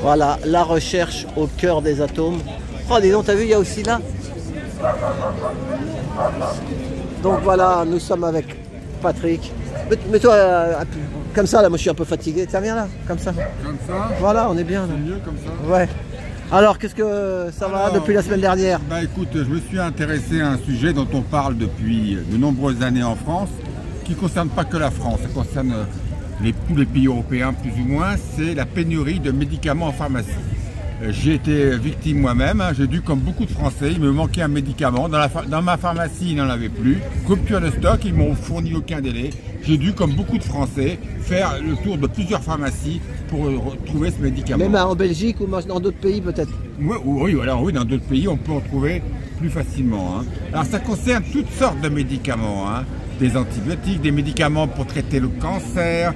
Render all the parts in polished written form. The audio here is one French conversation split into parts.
Voilà, la recherche au cœur des atomes. Oh, dis donc, t'as vu, il y a aussi là. Donc voilà, nous sommes avec Patrick. Mets-toi comme ça, là, moi je suis un peu fatigué. Tiens, viens là, comme ça. Comme ça? Voilà, on est bien. C'est mieux comme ça? Ouais. Alors, qu'est-ce que ça va depuis la semaine dernière? Bah écoute, je me suis intéressé à un sujet dont on parle depuis de nombreuses années en France, qui ne concerne pas que la France, ça concerne tous les pays européens plus ou moins, c'est la pénurie de médicaments en pharmacie. J'ai été victime moi-même, hein. J'ai dû, comme beaucoup de Français, il me manquait un médicament. Dans ma pharmacie, il n'en avait plus. Rupture de stock, ils m'ont fourni aucun délai. J'ai dû, comme beaucoup de Français, faire le tour de plusieurs pharmacies pour trouver ce médicament. Même en Belgique ou dans d'autres pays peut-être? Oui, alors oui, dans d'autres pays, on peut en trouver plus facilement, hein. Alors ça concerne toutes sortes de médicaments, hein. Des antibiotiques, des médicaments pour traiter le cancer,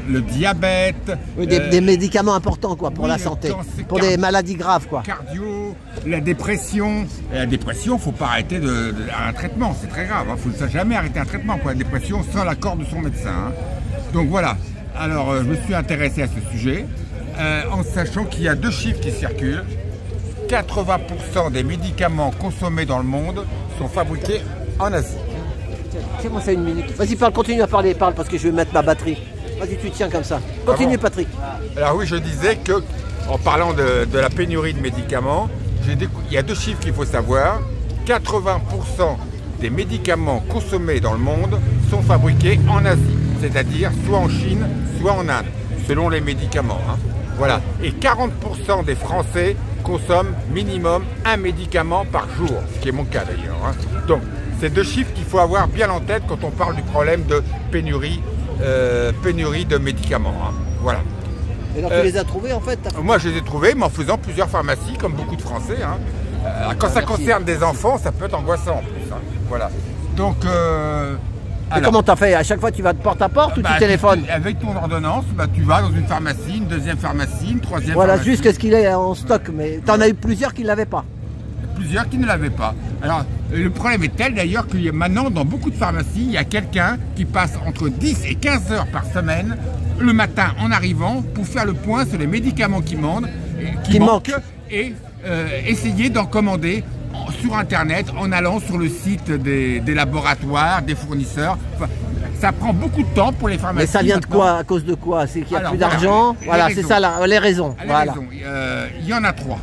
le diabète. Oui, des médicaments importants quoi, pour la santé, pour des maladies graves quoi. Cardio, la dépression. Et la dépression, il ne faut pas arrêter un traitement, c'est très grave. Il ne faut jamais arrêter un traitement pour la dépression sans l'accord de son médecin, hein. Donc voilà, alors je me suis intéressé à ce sujet, en sachant qu'il y a deux chiffres qui circulent. 80% des médicaments consommés dans le monde sont fabriqués en Asie. Tiens-moi ça une minute. Vas-y, continue à parler, parle parce que je vais mettre ma batterie. Vas-y, tu tiens comme ça. Continue, Patrick. Alors oui, je disais que, en parlant de la pénurie de médicaments, il y a deux chiffres qu'il faut savoir. 80% des médicaments consommés dans le monde sont fabriqués en Asie, c'est-à-dire soit en Chine, soit en Inde, selon les médicaments, hein. Voilà. Et 40% des Français consomment minimum un médicament par jour, ce qui est mon cas d'ailleurs, hein. Donc, c'est deux chiffres qu'il faut avoir bien en tête quand on parle du problème de pénurie de médicaments, hein. Voilà. Et alors tu les as trouvés en fait? Moi je les ai trouvés, mais en faisant plusieurs pharmacies, comme beaucoup de Français, hein. Quand ça concerne des enfants, ça peut être angoissant en plus, hein. Voilà. Donc, comment t'as fait? À chaque fois tu vas de porte à porte ou tu téléphones? Avec ton ordonnance, tu vas dans une pharmacie, une deuxième pharmacie, une troisième pharmacie. Voilà, juste qu'est-ce qu'il est en stock, mais t'en as eu plusieurs qui ne l'avaient pas. Plusieurs qui ne l'avaient pas. Alors, le problème est tel d'ailleurs que maintenant, dans beaucoup de pharmacies, il y a quelqu'un qui passe entre 10 et 15 heures par semaine, le matin en arrivant, pour faire le point sur les médicaments qui manquent et essayer d'en commander sur Internet en allant sur le site des laboratoires, des fournisseurs. Enfin, ça prend beaucoup de temps pour les pharmacies. Mais ça vient de quoi? À cause de quoi? C'est qu'il n'y a plus d'argent? Voilà, c'est ça les raisons. Il y en a trois.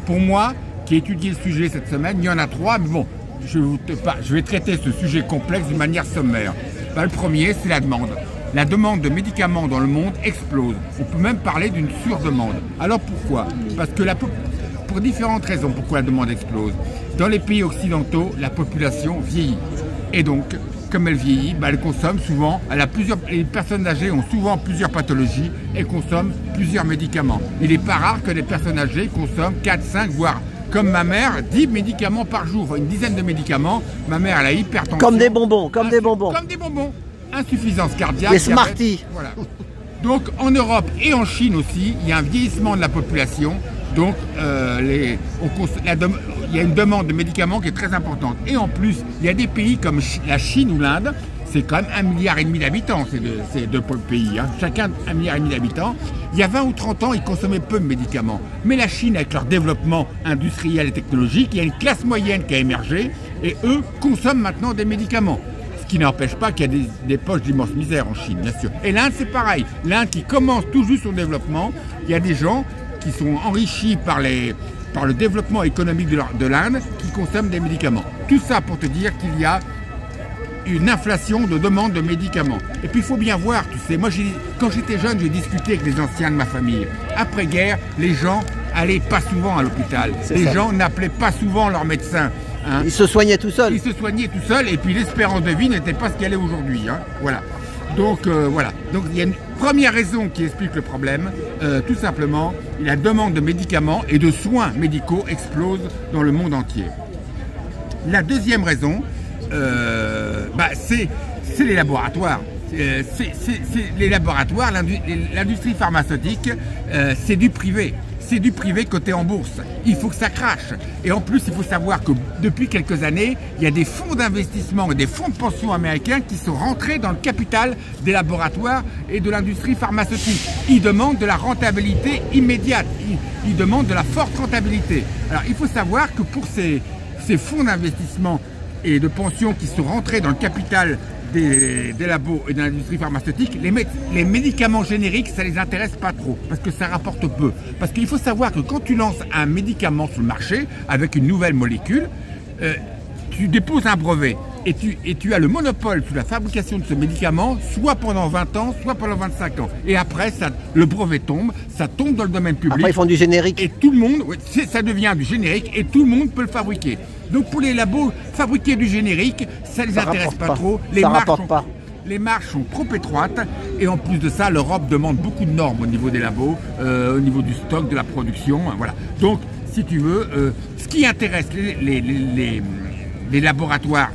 Pour moi, qui ai étudié le sujet cette semaine, il y en a trois, mais bon, je vais traiter ce sujet complexe d'une manière sommaire. Le premier, c'est la demande. La demande de médicaments dans le monde explose. On peut même parler d'une surdemande. Alors pourquoi? Parce que pour différentes raisons, pourquoi la demande explose. Dans les pays occidentaux, la population vieillit. Et donc, comme elle vieillit, elle consomme souvent, les personnes âgées ont souvent plusieurs pathologies et consomment plusieurs médicaments. Il n'est pas rare que les personnes âgées consomment 4, 5, voire, comme ma mère, 10 médicaments par jour, enfin une dizaine de médicaments. Ma mère, elle a hypertension. Comme des bonbons, comme des bonbons. Comme des bonbons. Insuffisance cardiaque. Les Smarties. Voilà. Donc en Europe et en Chine aussi, il y a un vieillissement de la population. Donc il y a une demande de médicaments qui est très importante. Et en plus, il y a des pays comme la Chine ou l'Inde, c'est quand même 1,5 milliard d'habitants, ces deux pays, hein. Chacun 1,5 milliard d'habitants. Il y a 20 ou 30 ans, ils consommaient peu de médicaments. Mais la Chine, avec leur développement industriel et technologique, il y a une classe moyenne qui a émergé et eux consomment maintenant des médicaments. Ce qui n'empêche pas qu'il y a des poches d'immense misère en Chine, bien sûr. Et l'Inde, c'est pareil. L'Inde qui commence tout juste son développement, il y a des gens qui sont enrichis par le développement économique de l'Inde qui consomment des médicaments. Tout ça pour te dire qu'il y a une inflation de demande de médicaments. Et puis il faut bien voir, tu sais, moi quand j'étais jeune, j'ai discuté avec les anciens de ma famille. Après-guerre, les gens allaient pas souvent à l'hôpital. Les gens n'appelaient pas souvent leur médecin, hein. Ils se soignaient tout seuls. Ils se soignaient tout seuls et puis l'espérance de vie n'était pas ce qu'elle est aujourd'hui, hein. Voilà. Donc voilà. Donc il y a une première raison qui explique le problème. Tout simplement, la demande de médicaments et de soins médicaux explose dans le monde entier. La deuxième raison, c'est les laboratoires. Les laboratoires, l'industrie pharmaceutique, c'est du privé. c'est du privé coté en bourse. Il faut que ça crache. Et en plus, il faut savoir que depuis quelques années, il y a des fonds d'investissement et des fonds de pension américains qui sont rentrés dans le capital des laboratoires et de l'industrie pharmaceutique. Ils demandent de la rentabilité immédiate. Ils demandent de la forte rentabilité. Alors, il faut savoir que pour ces fonds d'investissement et de pension qui sont rentrés dans le capital des labos et de l'industrie pharmaceutique, les médicaments génériques, ça les intéresse pas trop, parce que ça rapporte peu. Parce qu'il faut savoir que quand tu lances un médicament sur le marché, avec une nouvelle molécule, tu déposes un brevet, et tu as le monopole sur la fabrication de ce médicament, soit pendant 20 ans, soit pendant 25 ans. Et après, le brevet tombe, ça tombe dans le domaine public. Après, ils font du générique. Et tout le monde, ça devient du générique, et tout le monde peut le fabriquer. Donc pour les labos, fabriquer du générique, ça les intéresse pas trop. Les marges sont trop étroites, et en plus de ça, l'Europe demande beaucoup de normes au niveau des labos, au niveau du stock, de la production, voilà. Donc, si tu veux, ce qui intéresse les laboratoires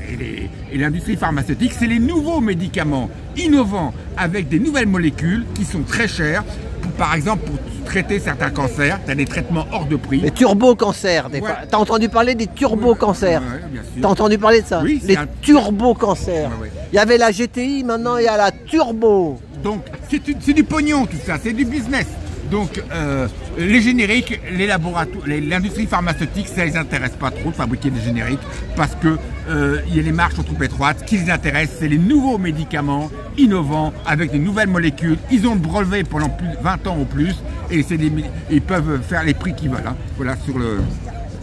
et l'industrie pharmaceutique, c'est les nouveaux médicaments innovants avec des nouvelles molécules qui sont très chères. Par exemple, pour traiter certains cancers, tu as des traitements hors de prix. Les turbo-cancers, des fois. Tu as entendu parler des turbo-cancers? Tu as entendu parler de ça? Oui, les turbo-cancers. Il y avait la GTI, maintenant il y a la turbo. Donc, c'est du pognon tout ça, c'est du business. Donc, les génériques, les laboratoires, l'industrie pharmaceutique, ça les intéresse pas trop de fabriquer des génériques parce que les marges sont trop étroites. Ce qui les intéresse, c'est les nouveaux médicaments innovants avec des nouvelles molécules. Ils ont le brevet pendant plus de 20 ans ou plus et ils peuvent faire les prix qu'ils veulent. Hein. Voilà, sur le...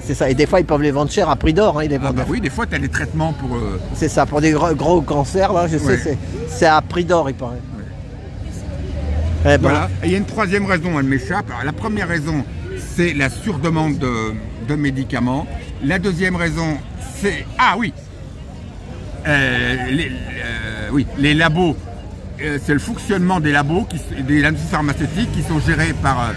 C'est ça, et des fois ils peuvent les vendre cher à prix d'or. Hein, oui, des fois tu as des traitements pour... C'est ça, pour des gros cancers, là, je sais, c'est à prix d'or, il paraît. Voilà. Et il y a une troisième raison, elle m'échappe. La première raison, c'est la surdemande de médicaments. La deuxième raison, c'est... Ah oui, les labos, c'est le fonctionnement des labos, des industries pharmaceutiques qui sont gérés par...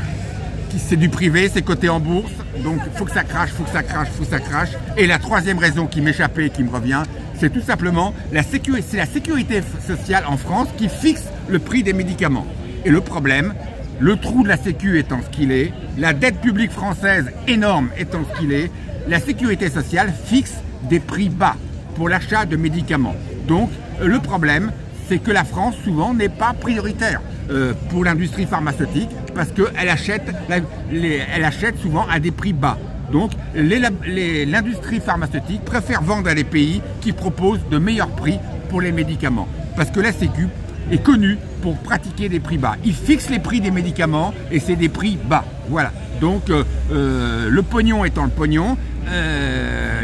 c'est du privé, c'est coté en bourse, donc il faut que ça crache, faut que ça crache, faut que ça crache. Et la troisième raison qui m'échappait et qui me revient, c'est tout simplement la sécurité sociale en France qui fixe le prix des médicaments. Et le problème, le trou de la Sécu étant ce qu'il est, la dette publique française énorme étant ce qu'il est, la sécurité sociale fixe des prix bas pour l'achat de médicaments. Donc le problème, c'est que la France souvent n'est pas prioritaire pour l'industrie pharmaceutique parce qu'elle achète souvent à des prix bas. Donc l'industrie pharmaceutique préfère vendre à des pays qui proposent de meilleurs prix pour les médicaments. Parce que la Sécu est connue pour pratiquer des prix bas. Ils fixent les prix des médicaments et c'est des prix bas. Voilà. Donc le pognon étant le pognon,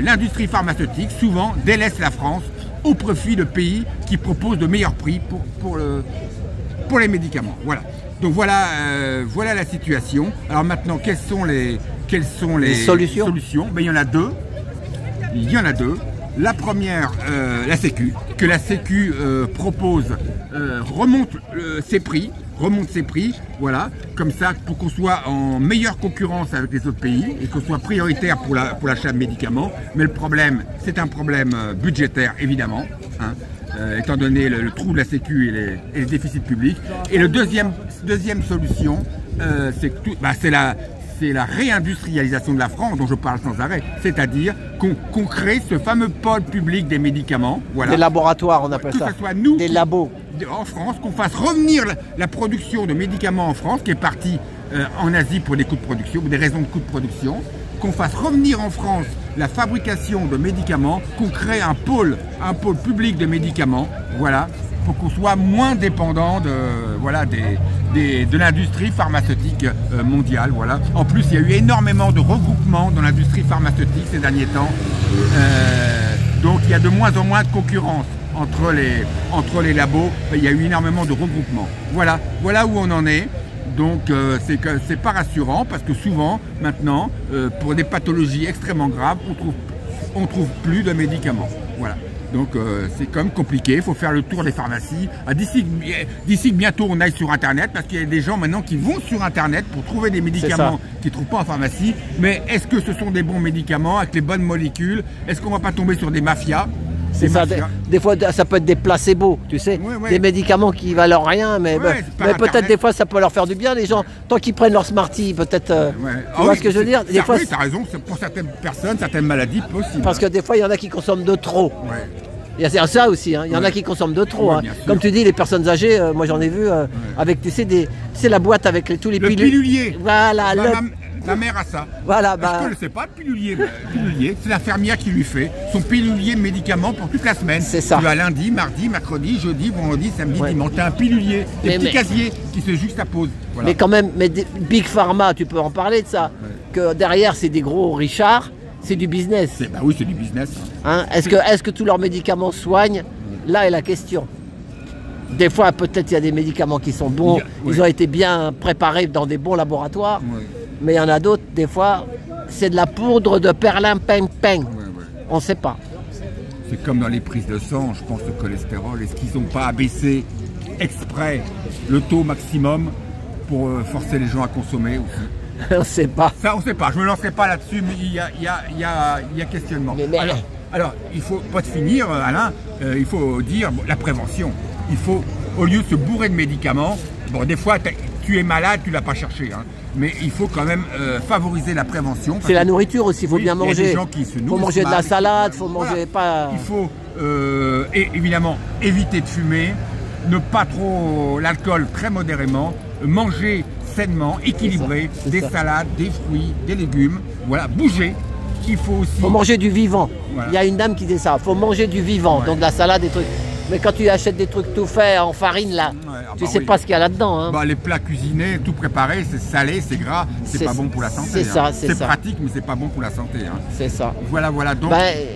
l'industrie pharmaceutique souvent délaisse la France au profit de pays qui proposent de meilleurs prix pour les médicaments. Voilà. Donc voilà, voilà la situation. Alors maintenant, quelles sont les solutions? Ben, il y en a deux. Il y en a deux. La première, la Sécu, que la Sécu propose, remonte ses prix, voilà, comme ça, pour qu'on soit en meilleure concurrence avec les autres pays et qu'on soit prioritaire pour l'achat de médicaments. Mais le problème, c'est un problème budgétaire, évidemment, hein, étant donné le trou de la Sécu et les déficits publics. Et le deuxième solution, c'est la réindustrialisation de la France dont je parle sans arrêt, c'est-à-dire qu'on crée ce fameux pôle public des médicaments. Voilà. Des laboratoires, on appelle ça. Que ce soit nous, des labos. En France, qu'on fasse revenir la production de médicaments en France, qui est partie en Asie pour des coûts de production, ou des raisons de coûts de production, qu'on fasse revenir en France la fabrication de médicaments, qu'on crée un pôle public de médicaments, voilà, pour qu'on soit moins dépendant de l'industrie pharmaceutique mondiale. Voilà. En plus, il y a eu énormément de regroupements dans l'industrie pharmaceutique ces derniers temps. Donc il y a de moins en moins de concurrence entre les labos. Il y a eu énormément de regroupements. Voilà où on en est. Donc c'est pas rassurant parce que souvent, maintenant, pour des pathologies extrêmement graves, on trouve plus de médicaments. Voilà. Donc c'est quand même compliqué, il faut faire le tour des pharmacies. D'ici que bientôt on aille sur Internet, parce qu'il y a des gens maintenant qui vont sur Internet pour trouver des médicaments qu'ils ne trouvent pas en pharmacie. Mais est-ce que ce sont des bons médicaments avec les bonnes molécules? Est-ce qu'on ne va pas tomber sur des mafias? C'est ça, des fois ça peut être des placebos, tu sais, des médicaments qui valent rien, mais peut-être des fois ça peut leur faire du bien, les gens, tant qu'ils prennent leur Smarty, peut-être, tu vois ce que je veux dire. Des fois, oui, tu as raison, pour certaines personnes, certaines maladies possibles. Parce que des fois, il y en a qui consomment de trop. Il y a ça aussi, hein. Il y en a qui consomment de trop. Hein. Comme tu dis, les personnes âgées, moi j'en ai vu, avec, tu sais, c'est la boîte avec tous les pilules. Le pilulier. Voilà, ma mère a ça. Voilà, je ne le sais pas, le pilulier. C'est l'infirmière qui lui fait son pilulier médicament pour toute la semaine. C'est ça. Tu as lundi, mardi, mercredi, jeudi, vendredi, samedi, dimanche. Tu as un pilulier, des petits casiers qui se juxtaposent. Voilà. Mais quand même, Big Pharma, tu peux en parler de ça. Que derrière, c'est des gros richards, c'est du business. Bah oui, c'est du business. Hein, est-ce que tous leurs médicaments soignent? Là est la question. Des fois, peut-être il y a des médicaments qui sont bons, ils ont été bien préparés dans des bons laboratoires. Mais il y en a d'autres, des fois, c'est de la poudre de perlimpinpin. On ne sait pas. C'est comme dans les prises de sang, je pense, le cholestérol. Est-ce qu'ils n'ont pas abaissé exprès le taux maximum pour forcer les gens à consommer aussi? On ne sait pas. Ça, on ne sait pas. Je ne me lancerai pas là-dessus, mais il y a questionnement. Alors, il faut pas te finir, Alain, il faut dire la prévention. Il faut, au lieu de se bourrer de médicaments, bon, des fois, tu es malade, tu ne l'as pas cherché, hein, mais il faut quand même favoriser la prévention. C'est la nourriture aussi, il faut bien manger. Il y a des gens qui se nourrissent. Il faut manger de la salade, il faut manger pas... Il faut évidemment éviter de fumer, ne pas trop l'alcool, très modérément, manger sainement, équilibré, des salades, des fruits, des légumes, voilà, bouger. Il faut aussi... faut manger du vivant. Voilà. Il y a une dame qui dit ça, il faut manger du vivant, donc de la salade, des trucs. Mais quand tu achètes des trucs tout faits en farine, là, tu sais pas ce qu'il y a là-dedans. Hein. Les plats cuisinés, tout préparé, c'est salé, c'est gras, c'est pas bon pour la santé. C'est ça, c'est pratique, mais c'est pas bon pour la santé. Hein. C'est ça. Voilà, donc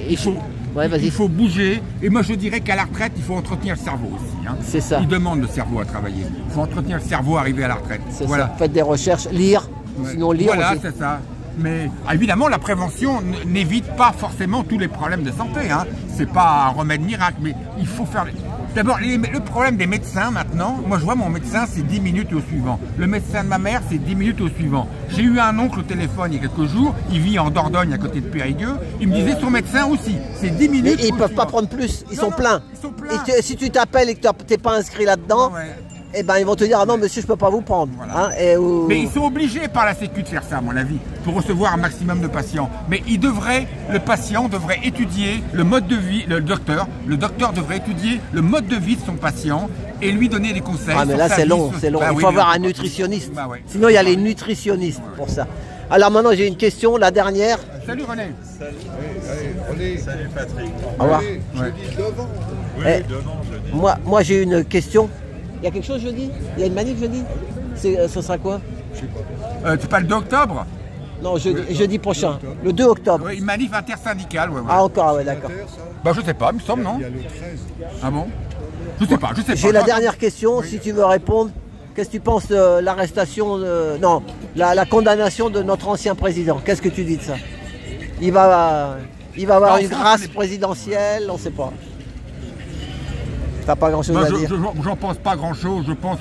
il faut bouger. Et moi, je dirais qu'à la retraite, il faut entretenir le cerveau aussi. Hein. C'est ça. Il demande le cerveau à travailler. Il faut entretenir le cerveau, arriver à la retraite. C'est ça. Faites des recherches, lire. Sinon, lire. Voilà, c'est ça. Mais évidemment, la prévention n'évite pas forcément tous les problèmes de santé. Hein. C'est pas un remède miracle, mais il faut faire... D'abord, le problème des médecins maintenant, moi je vois mon médecin, c'est 10 minutes au suivant. Le médecin de ma mère, c'est 10 minutes au suivant. J'ai eu un oncle au téléphone il y a quelques jours, il vit en Dordogne à côté de Périgueux, il me disait son médecin aussi, c'est 10 minutes. Mais ils ne peuvent pas prendre plus, ils sont pleins. Ils sont pleins. Et si tu t'appelles et que tu n'es pas inscrit là-dedans, eh ben, ils vont te dire, ah non monsieur, je peux pas vous prendre. Voilà. Hein, mais ils sont obligés par la Sécu de faire ça, à mon avis, pour recevoir un maximum de patients. Mais le patient devrait étudier le mode de vie, le docteur devrait étudier le mode de vie de son patient et lui donner des conseils. Ah mais là c'est long, c'est long. Il faut avoir un nutritionniste. Sinon il y a les nutritionnistes pour ça. Alors maintenant j'ai une question, la dernière. Salut René. Salut Patrick. Au revoir. Jeudi devant. Moi j'ai une question. Il y a quelque chose jeudi? Il y a une manif jeudi? Ce sera quoi? Je sais pas. Tu parles d'octobre? Non, jeudi prochain, le 2 octobre. Une manif intersyndicale, Ah encore, ouais, d'accord. Je sais pas, il me semble, non? Il y a le 13. Ah bon? Je sais pas. J'ai la dernière question, si tu veux répondre. Qu'est-ce que tu penses de l'arrestation, la condamnation de notre ancien président? Qu'est-ce que tu dis de ça? Il va avoir une grâce présidentielle, on ne sait pas. T'as pas grand chose à dire? J'en pense pas grand chose, je pense...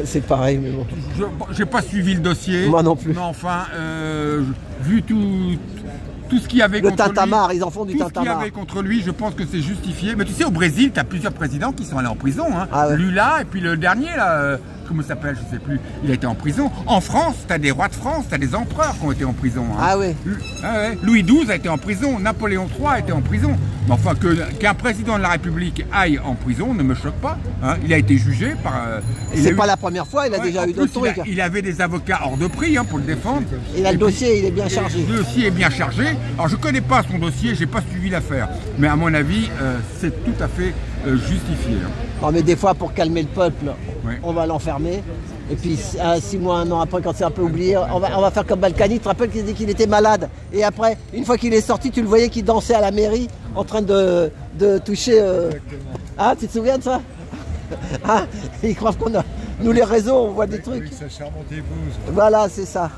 C'est pareil, mais bon. J'ai pas suivi le dossier. Moi non plus. Mais enfin, vu tout ce qu'il y avait contre lui... Le tintamarre, ils en font du tintamarre. Tout ce qu'il y avait contre lui, je pense que c'est justifié. Mais tu sais, au Brésil, tu as plusieurs présidents qui sont allés en prison. Hein. Ah ouais. Lula, et puis le dernier, là... comment il s'appelle, je sais plus, il a été en prison. En France, tu as des rois de France, tu as des empereurs qui ont été en prison. Hein. Ah oui. Louis XII a été en prison, Napoléon III a été en prison. Mais enfin, qu'un président de la République aille en prison ne me choque pas. Hein. Il a été jugé par... c'est pas la première fois, il a déjà eu d'autres trucs. Il avait des avocats hors de prix pour le défendre. Et là, le dossier, il est bien chargé. Le dossier est bien chargé. Alors, je connais pas son dossier, j'ai pas suivi l'affaire. Mais à mon avis, c'est tout à fait justifié. Hein. Non, mais des fois, pour calmer le peuple, on va l'enfermer. Et puis 6 mois, 1 an après, quand c'est un peu oublié, on va faire comme Balkany. Tu te rappelles qu'il dit qu'il était malade? Et après, une fois qu'il est sorti, tu le voyais qu'il dansait à la mairie en train de toucher... Ah, tu te souviens de ça? Ah, ils croient qu'on a... Nous, les réseaux, on voit des trucs. Avec sa charmante épouse. Voilà, c'est ça.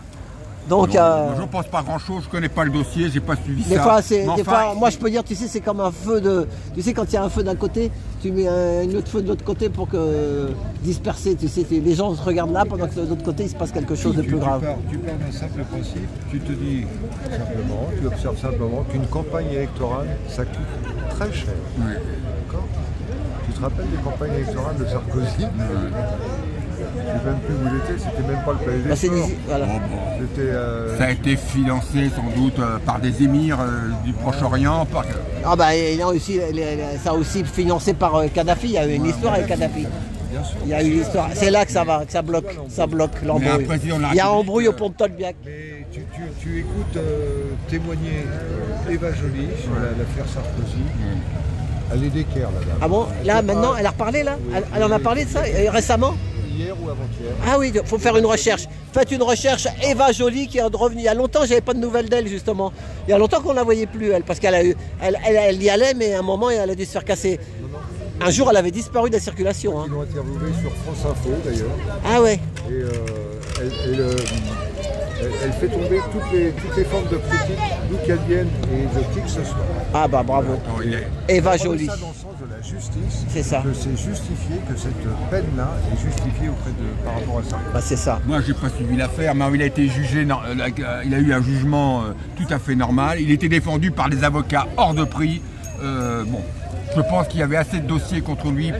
Donc, je ne pense pas grand-chose, je ne connais pas le dossier, j'ai pas suivi ça. Des fois, moi je peux dire, tu sais, c'est comme un feu de... Tu sais, quand il y a un feu d'un côté, tu mets un autre feu de l'autre côté pour que disperser. Tu sais, les gens se regardent là, pendant que de l'autre côté, il se passe quelque chose de plus grave. Tu pars d'un simple principe, tu te dis simplement, tu observes simplement qu'une campagne électorale, ça coûte très cher. Oui. D'accord ? Tu te rappelles des campagnes électorales de Sarkozy? Je ne sais même plus où il était, c'était même pas le palais des Sports. Voilà. Ça a été financé sans doute par des émirs du Proche-Orient. Ah bah il y a aussi, ça a aussi financé par Kadhafi, il y a eu une histoire avec Kadhafi. Bien sûr. Il y a eu l'histoire, c'est là que ça va, que ça bloque l'embrouille. Il y a embrouille au pont de Tolbiac. Mais tu écoutes témoigner Eva Joly sur l'affaire Sarkozy. Elle est d'équerre, la dame. Ah bon? Là maintenant, elle a reparlé là? Elle en a parlé de ça récemment? Hier ou avant-hier. Ah oui, il faut faire une recherche. Faites une recherche. Eva Joly qui est revenue. Il y a longtemps, j'avais pas de nouvelles d'elle justement. Il y a longtemps qu'on la voyait plus, elle, parce elle y allait, mais à un moment, elle a dû se faire casser. Un jour, elle avait disparu de la circulation. Ils l'ont interviewée sur France Info d'ailleurs. Ah ouais. Et elle fait tomber toutes les formes de critique, d'où qu'elles viennent et de qui que ce soit. Ah bah bravo. Eva Joly. Ça dans le sens de la justice. C'est ça. Que c'est justifié, que cette peine-là est justifiée par rapport à ça. Bah c'est ça. Moi, j'ai pas suivi l'affaire, mais il a été jugé, il a eu un jugement tout à fait normal. Il était défendu par des avocats hors de prix. Bon, je pense qu'il y avait assez de dossiers contre lui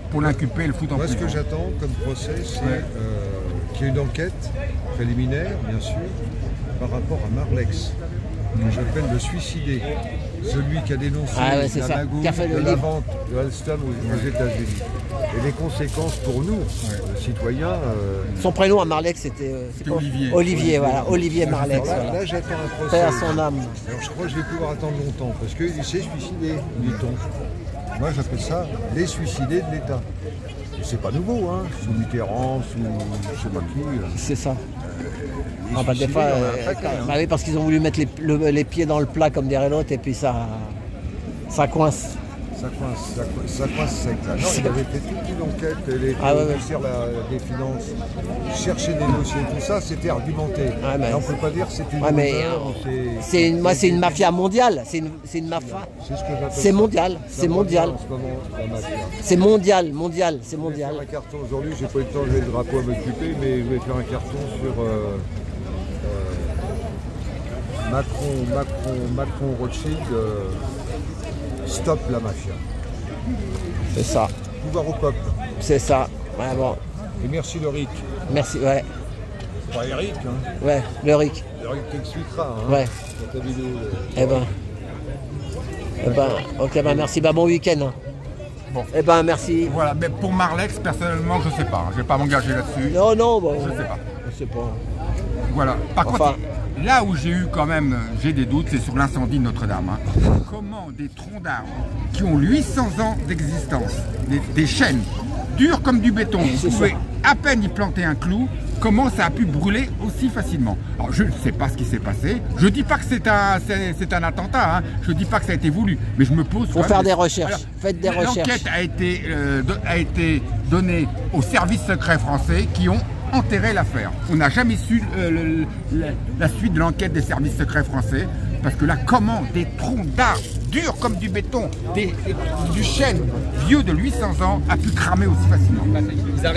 pour l'inculper et le foutre en prison. Moi, ce que j'attends comme procès, c'est qu'il y ait une enquête préliminaire, bien sûr, par rapport à Marlex, que j'appelle le suicidé, celui qui a dénoncé la magouille de la vente de Alstom aux États-Unis. Et les conséquences pour nous, citoyens... Son prénom à Marlex, c'était Olivier. Olivier, voilà, Olivier Marlex. Là, j'attends un procès. Père à son âme. Alors, je crois que je vais pouvoir attendre longtemps, parce qu'il s'est suicidé, dit-on. Moi, j'appelle ça les suicidés de l'État. C'est pas nouveau, hein, sous Mitterrand, sous je sais pas qui. C'est ça. Ah bah des fois, bah oui, parce qu'ils ont voulu mettre les pieds dans le plat comme dirait l'autre et puis ça coince. Ça coince sec là. Non, il avait fait toute une enquête, le ministère des Finances cherchait des dossiers, tout ça, c'était argumenté. Ah, mais... on ne peut pas dire que c'est une c'est une mafia mondiale, c'est une mafia. C'est mondial, c'est mondial. C'est mondial, c'est mondial. Je vais faire un carton aujourd'hui, j'ai pas eu le temps de lever le drapeau à m'occuper, mais je vais faire un carton sur Macron Rothschild. Stop la mafia. C'est ça. Pouvoir au peuple. C'est ça. Ouais, bon. Et merci le RIC. Merci, ouais. Pas Eric, hein. Ouais, le RIC. Le RIC t'expliquera, hein. Ouais. Dans ta vidéo. Ok, bah merci. Bah bon week-end. Hein. Bon. Merci. Voilà, mais pour Marlex, personnellement, je sais pas. Je vais pas m'engager là-dessus. Non, bon. Je sais pas. Je sais pas. Voilà. Par contre, là où j'ai eu quand même, j'ai des doutes, c'est sur l'incendie de Notre-Dame. Hein. Comment des troncs d'arbres qui ont 800 ans d'existence, des chênes, durs comme du béton, vous pouvez à peine y planter un clou, comment ça a pu brûler aussi facilement? Alors je ne sais pas ce qui s'est passé, je ne dis pas que c'est un attentat, hein. Je ne dis pas que ça a été voulu, mais je me pose... Faut faire des recherches, faites des recherches. L'enquête a été donnée aux services secrets français qui ont enterré l'affaire. On n'a jamais su la suite de l'enquête des services secrets français, parce que là, comment des troncs d'arbres durs comme du béton, du chêne vieux de 800 ans a pu cramer aussi facilement?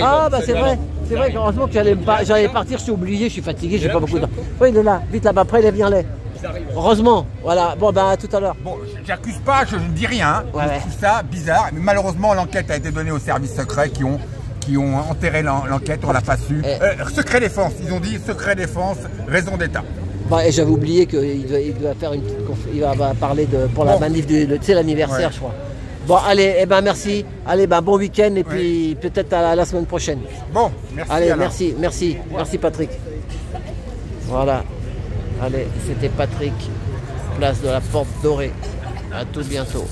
Ah bah c'est vrai qu'heureusement que j'allais partir, je t'ai oublié, je suis fatigué, j'ai pas beaucoup de temps. Oui, il est là, vite là-bas, après viens-les. Heureusement, voilà, bon bah à tout à l'heure. Bon, j'accuse pas, je ne dis rien, je trouve ça bizarre, mais malheureusement l'enquête a été donnée aux services secrets qui ont enterré l'enquête, on l'a pas su. Secret défense, ils ont dit secret défense, raison d'État. Bon, et j'avais oublié qu'il doit faire une petite conférence, il va parler pour la manif de l'anniversaire, je crois. Bon, allez, merci. Allez, bon week-end et puis peut-être à la semaine prochaine. Bon, merci. Allez, alors. Merci Patrick. Voilà. Allez, c'était Patrick, place de la Porte Dorée. À tout bientôt.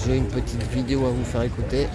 J'ai une petite vidéo à vous faire écouter.